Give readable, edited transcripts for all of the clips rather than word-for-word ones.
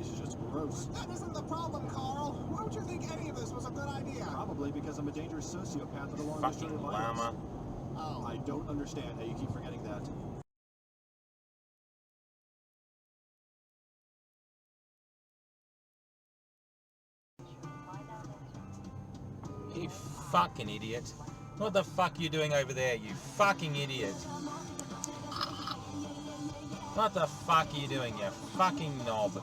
This is just gross. That isn't the problem, Carl. Why would you think any of this was a good idea? Probably because I'm a dangerous sociopath with a long history Fucking of violence. llama. Oh. I don't understand how you keep forgetting that. You fucking idiot. What the fuck are you doing over there, you fucking idiot? What the fuck are you doing, you fucking knob?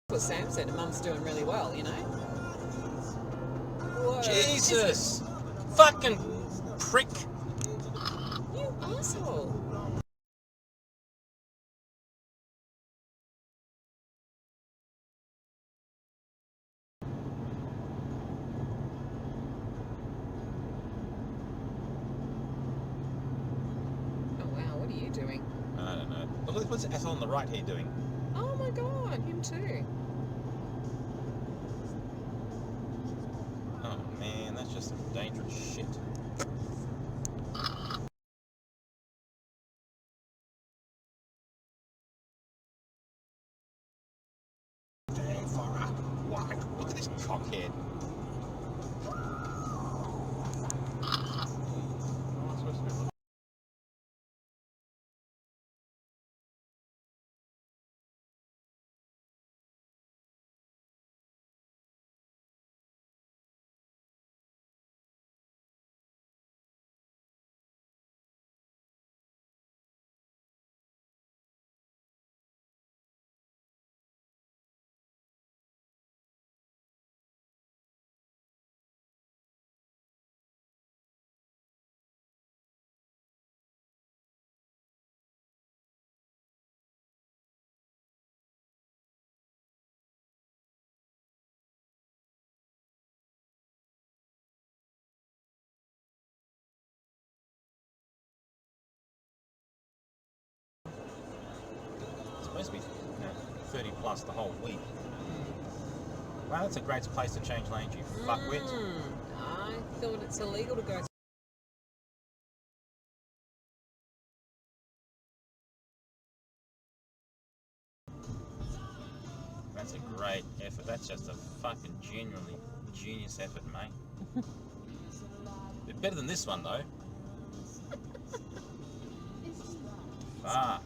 What Sam said, Mum's doing really well, you know? Whoa. Jesus! Fucking prick! You asshole! Oh wow, what are you doing? I don't know. Look, what's the asshole on the right here doing? Oh my god, him too. Oh man, that's just some dangerous shit. Damn for a whack. Look at this cockhead. Supposed to be 30 plus the whole week. Wow, that's a great place to change lanes, you fuckwit. I thought it's illegal to go. That's a great effort. That's just a fucking genuinely genius effort, mate. Bit better than this one, though. Fuck.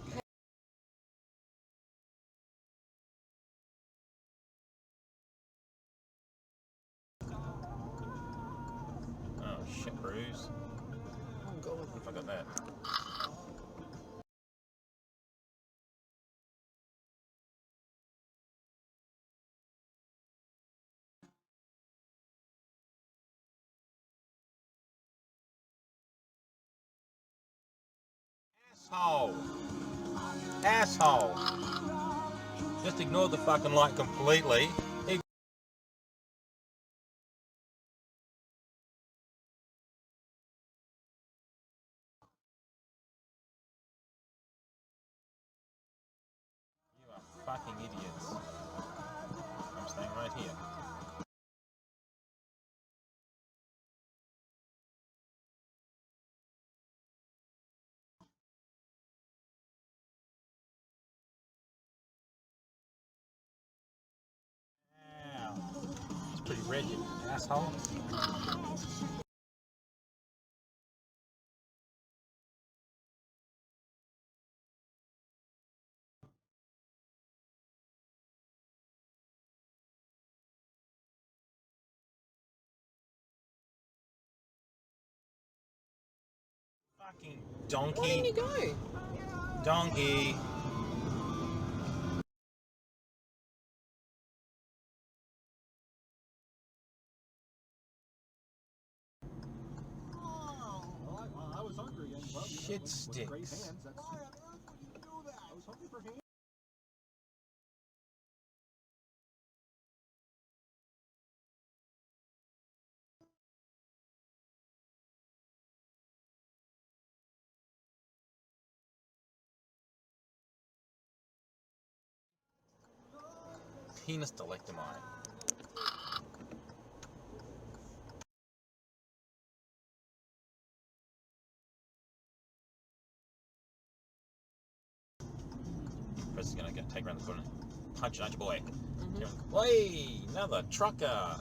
Oh, shit, Bruce. Oh god. What if I got that? Asshole! Asshole! Just ignore the fucking light completely. You are fucking idiots. I'm staying right here. Ow. It's pretty red, you asshole. Fucking donkey. Why didn't you go? Donkey. I was hungry and well, Shit with great sticks. hands, that's... Why on earth would you do that? I was hungry for hands. Penis delectamine. going to take her around the corner and punch your boy. Mm-hmm. Hey, another trucker.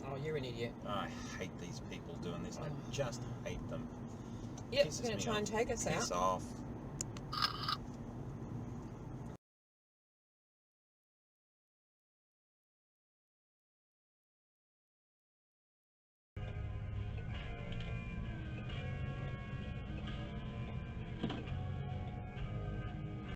Oh, you're an idiot. I hate these people doing this. I just hate them. Yep, Pisses going me to try and off. take us Piss out. off.